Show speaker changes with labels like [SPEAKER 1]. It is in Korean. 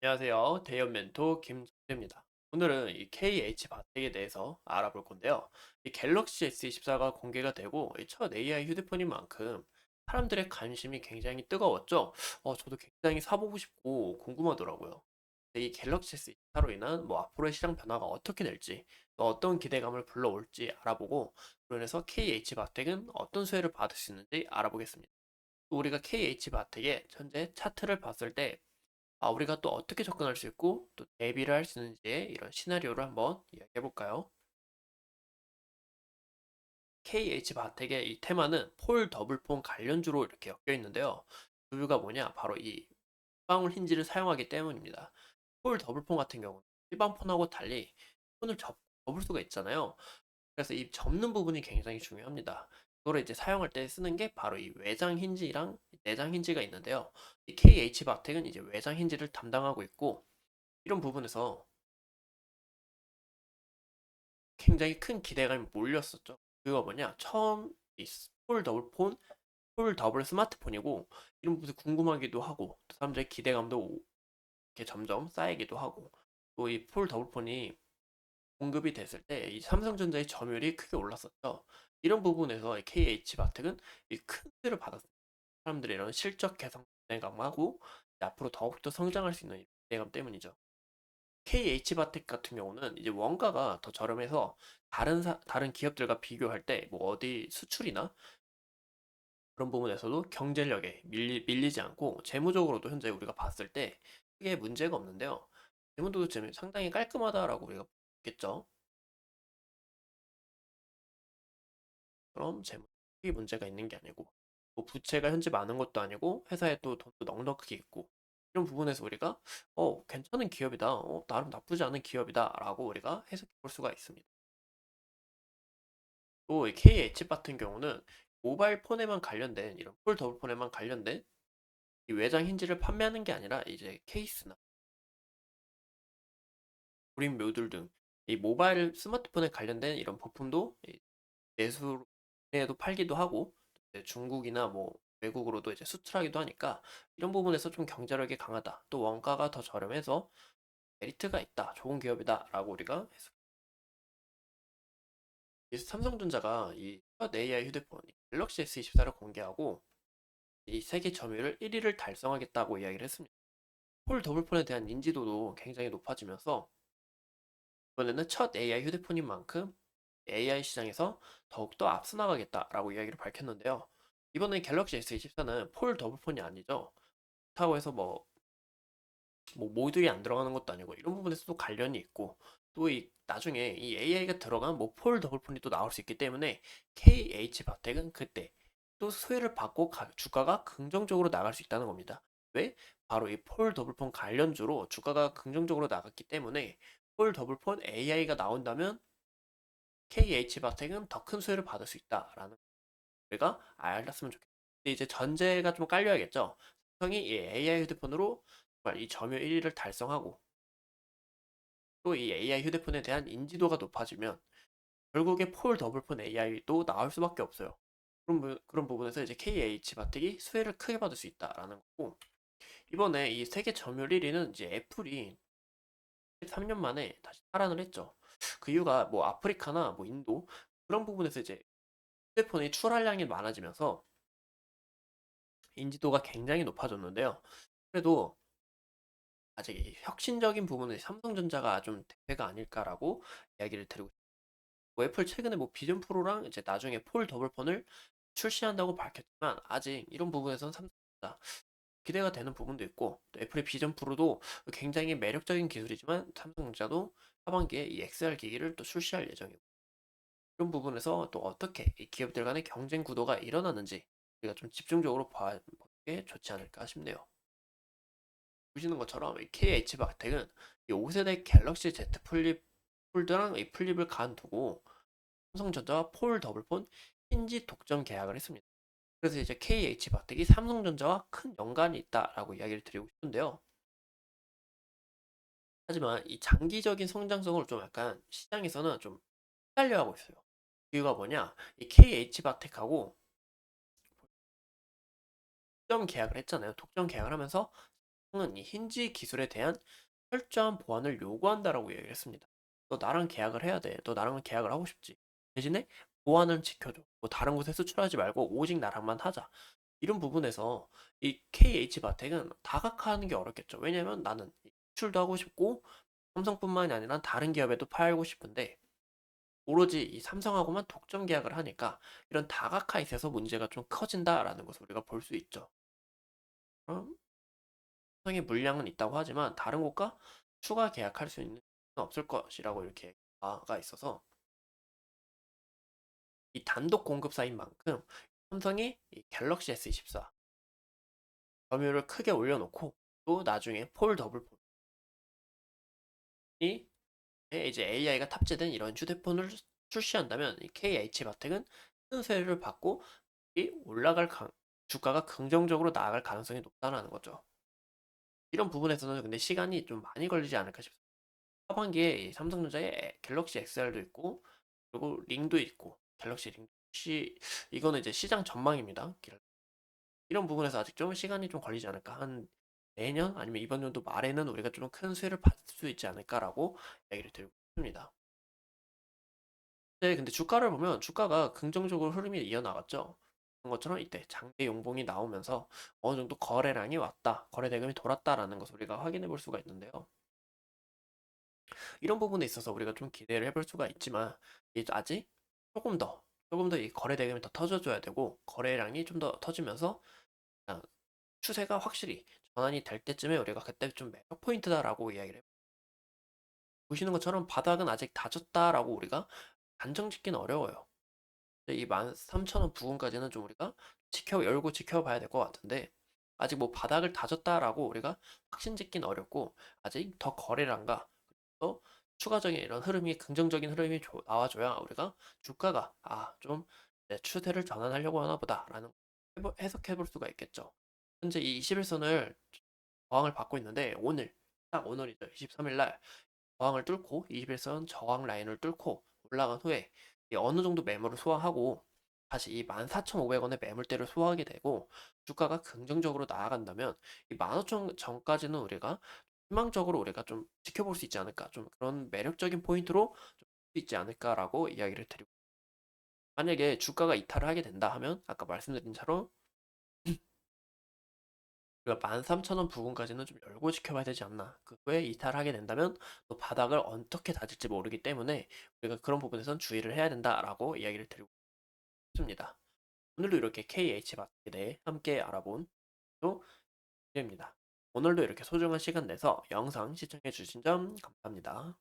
[SPEAKER 1] 안녕하세요. 대연 멘토 김정재입니다. 오늘은 이 KH 바텍에 대해서 알아볼 건데요. 이 갤럭시 S24가 공개가 되고 이 첫 AI 휴대폰인 만큼 사람들의 관심이 굉장히 뜨거웠죠. 저도 굉장히 사보고 싶고 궁금하더라고요. 근데 이 갤럭시 S24로 인한 앞으로의 시장 변화가 어떻게 될지, 또 어떤 기대감을 불러올지 알아보고, 그로 인해서 KH 바텍은 어떤 수혜를 받을 수 있는지 알아보겠습니다. 또 우리가 KH 바텍의 현재 차트를 봤을 때 우리가 또 어떻게 접근할 수 있고 또 대비를 할 수 있는지의 이런 시나리오를 한번 이야기해 볼까요? KH 바텍의 이 테마는 폴 더블폰 관련주로 이렇게 엮여 있는데요. 그 이유가 뭐냐? 바로 이 방울 힌지를 사용하기 때문입니다. 폴 더블폰 같은 경우는 일반 폰하고 달리 폰을 접을 수가 있잖아요. 그래서 이 접는 부분이 굉장히 중요합니다. 그거를 이제 사용할 때 쓰는 게 바로 이 외장 힌지랑 내장 힌지가 있는데요. 이 KH 바텍은 이제 외장 힌지를 담당하고 있고, 이런 부분에서 굉장히 큰 기대감이 몰렸었죠. 그거 뭐냐? 처음 이 폴 더블 폰, 폴 더블 스마트폰이고, 이런 부분이 궁금하기도 하고, 또 사람들의 기대감도 이렇게 점점 쌓이기도 하고, 또 이 폴 더블 폰이 공급이 됐을 때 이 삼성전자의 점유율이 크게 올랐었죠. 이런 부분에서 KH 바텍은 큰 수혜를 받았어요. 사람들의 이런 실적 개선 기대감하고 앞으로 더욱더 성장할 수 있는 기대감 때문이죠. KH바텍 같은 경우는 이제 원가가 더 저렴해서 다른 기업들과 비교할 때 어디 수출이나 그런 부분에서도 경쟁력에 밀리지 않고 재무적으로도 현재 우리가 봤을 때 크게 문제가 없는데요. 재무도 지금 상당히 깔끔하다라고 우리가 보겠죠. 그럼 재무 크게 문제가 있는 게 아니고, 부채가 현재 많은 것도 아니고 회사에 또 돈도 넉넉히 있고, 이런 부분에서 우리가 괜찮은 기업이다, 나름 나쁘지 않은 기업이다라고 우리가 해석해 볼 수가 있습니다. 또 이 KH 같은 경우는 모바일 폰에만 관련된 이런 폴더블 폰에만 관련된 이 외장 힌지를 판매하는 게 아니라 이제 케이스나 그림 묘들 등 이 모바일 스마트폰에 관련된 이런 부품도 내수에도 팔기도 하고, 이제 중국이나 외국으로도 이제 수출하기도 하니까 이런 부분에서 좀 경제력이 강하다. 또 원가가 더 저렴해서 메리트가 있다. 좋은 기업이다라고 우리가 해서 삼성전자가 이첫 AI 휴대폰 갤럭시 S24를 공개하고 이 세계 점유율 1위를 달성하겠다고 이야기를 했습니다. 폴 더블폰에 대한 인지도도 굉장히 높아지면서 이번에는 첫 AI 휴대폰인 만큼 AI 시장에서 더욱더 앞서 나가겠다라고 이야기를 밝혔는데요. 이번에 갤럭시 S24는 폴 더블폰이 아니죠. 그렇다고 해서 모듈이 안 들어가는 것도 아니고 이런 부분에서도 관련이 있고, 또 나중에 이 AI가 들어간 폴 더블폰이 또 나올 수 있기 때문에 KH 바텍은 그때 또 수혜를 받고 주가가 긍정적으로 나갈 수 있다는 겁니다. 왜? 바로 이 폴 더블폰 관련주로 주가가 긍정적으로 나갔기 때문에 폴 더블폰 AI가 나온다면 KH 바텍은 더 큰 수혜를 받을 수 있다라는 우리가 알았으면 좋겠다. 근데 이제 전제가 좀 깔려야겠죠. 삼성이 이 AI 휴대폰으로 정말 이 점유율 1위를 달성하고 또 이 AI 휴대폰에 대한 인지도가 높아지면 결국에 폴 더블폰 AI도 나올 수밖에 없어요. 그런 부분에서 이제 KH 바텍이 수혜를 크게 받을 수 있다라는 거고, 이번에 이 세계 점유율 1위는 이제 애플이 3년 만에 다시 탈환을 했죠. 그 이유가 아프리카나 인도 그런 부분에서 이제 휴대폰의 출하량이 많아지면서 인지도가 굉장히 높아졌는데요. 그래도 아직 이 혁신적인 부분은 삼성전자가 좀 대세가 아닐까라고 이야기를 드리고 싶습니다. 애플 최근에 비전 프로랑 이제 나중에 폴 더블폰을 출시한다고 밝혔지만 아직 이런 부분에서는 삼성전자 기대가 되는 부분도 있고, 또 애플의 비전 프로도 굉장히 매력적인 기술이지만 삼성전자도 하반기에 이 XR 기기를 또 출시할 예정이고, 이런 부분에서 또 어떻게 이 기업들 간의 경쟁 구도가 일어나는지 우리가 좀 집중적으로 봐는 게 좋지 않을까 싶네요. 보시는 것처럼 이 KH 바텍은 이 5세대 갤럭시 Z 플립 폴드랑 이 플립을 간두고 삼성전자와 폴 더블폰 힌지 독점 계약을 했습니다. 그래서 이제 KH 바텍이 삼성전자와 큰 연관이 있다라고 이야기를 드리고 싶은데요. 하지만 이 장기적인 성장성을 좀 약간 시장에서는 좀 헷갈려 하고 있어요. 이유가 뭐냐? 이 KH 바텍하고 독점 계약을 했잖아요. 독점 계약을 하면서 은 이 힌지 기술에 대한 철저한 보안을 요구한다라고 얘기를 했습니다. 너 나랑 계약을 해야 돼. 너 나랑 계약을 하고 싶지. 대신에 보안은 지켜줘. 뭐 다른 곳에 수출하지 말고 오직 나랑만 하자. 이런 부분에서 이 KH 바텍은 다각화하는 게 어렵겠죠. 왜냐면 나는 수출도 하고 싶고 삼성뿐만이 아니라 다른 기업에도 팔고 싶은데 오로지 이 삼성하고만 독점 계약을 하니까 이런 다각화에 있어서 문제가 좀 커진다라는 것을 우리가 볼 수 있죠. 그럼 삼성의 물량은 있다고 하지만 다른 곳과 추가 계약할 수 있는 건 없을 것이라고 이렇게 가 있어서 이 단독 공급사인 만큼 삼성이 이 갤럭시 S24 점유율을 크게 올려놓고 또 나중에 폴더블 폰이 이제 AI가 탑재된 이런 휴대폰을 출시한다면 이 KH바텍은 큰 수혜를 받고 이 올라갈 주가가 긍정적으로 나아갈 가능성이 높다는 거죠. 이런 부분에서는 근데 시간이 좀 많이 걸리지 않을까 싶습니다. 하반기에 이 삼성전자에 갤럭시 XR도 있고 그리고 링도 있고 갤럭시 링 혹시 이거는 이제 시장 전망입니다. 이런 부분에서 아직 좀 시간이 좀 걸리지 않을까 한 내년 아니면 이번 연도 말에는 우리가 좀 큰 수혜를 받을 수 있지 않을까라고 얘기를 드리고 싶습니다. 네, 근데 주가를 보면 주가가 긍정적으로 흐름이 이어나갔죠. 그런 것처럼 이때 장대 용봉이 나오면서 어느 정도 거래량이 왔다, 거래 대금이 돌았다라는 것을 우리가 확인해 볼 수가 있는데요. 이런 부분에 있어서 우리가 좀 기대를 해볼 수가 있지만 아직 조금 더 조금 더 이 거래 대금이 더 터져줘야 되고 거래량이 좀 더 터지면서 그냥 추세가 확실히 전환이 될 때쯤에 우리가 그때 좀 매력 포인트다라고 이야기를 해요. 보시는 것처럼 바닥은 아직 다졌다라고 우리가 단정 짓기는 어려워요. 근데 이 13,000원 부근까지는 좀 우리가 열고 지켜봐야 될 것 같은데 아직 뭐 바닥을 다졌다라고 우리가 확신 짓기는 어렵고 아직 더 거래량과 또 추가적인 이런 흐름이 긍정적인 흐름이 나와줘야 우리가 주가가 좀 추세를 전환하려고 하나 보다라는 해석해 볼 수가 있겠죠. 현재 이 21선을 저항을 받고 있는데 오늘 딱 오늘이죠. 23일 날 저항을 뚫고 21선 저항 라인을 뚫고 올라간 후에 어느 정도 매물을 소화하고 다시 이 14,500원의 매물대를 소화하게 되고 주가가 긍정적으로 나아간다면 이 15,000원 전까지는 우리가 희망적으로 우리가 좀 지켜볼 수 있지 않을까 좀 그런 매력적인 포인트로 좀볼수 있지 않을까라고 이야기를 드리고 만약에 주가가 이탈을 하게 된다 하면 아까 말씀드린 처럼 우리가 13,000원 부근까지는 좀 열고 지켜봐야 되지 않나. 그 후에 이탈하게 된다면 또 바닥을 어떻게 다질지 모르기 때문에 우리가 그런 부분에선 주의를 해야 된다라고 이야기를 드리고 싶습니다. 오늘도 이렇게 KH바트에 대해 함께 알아본 또 드립니다. 오늘도 이렇게 소중한 시간 내서 영상 시청해 주신 점 감사합니다.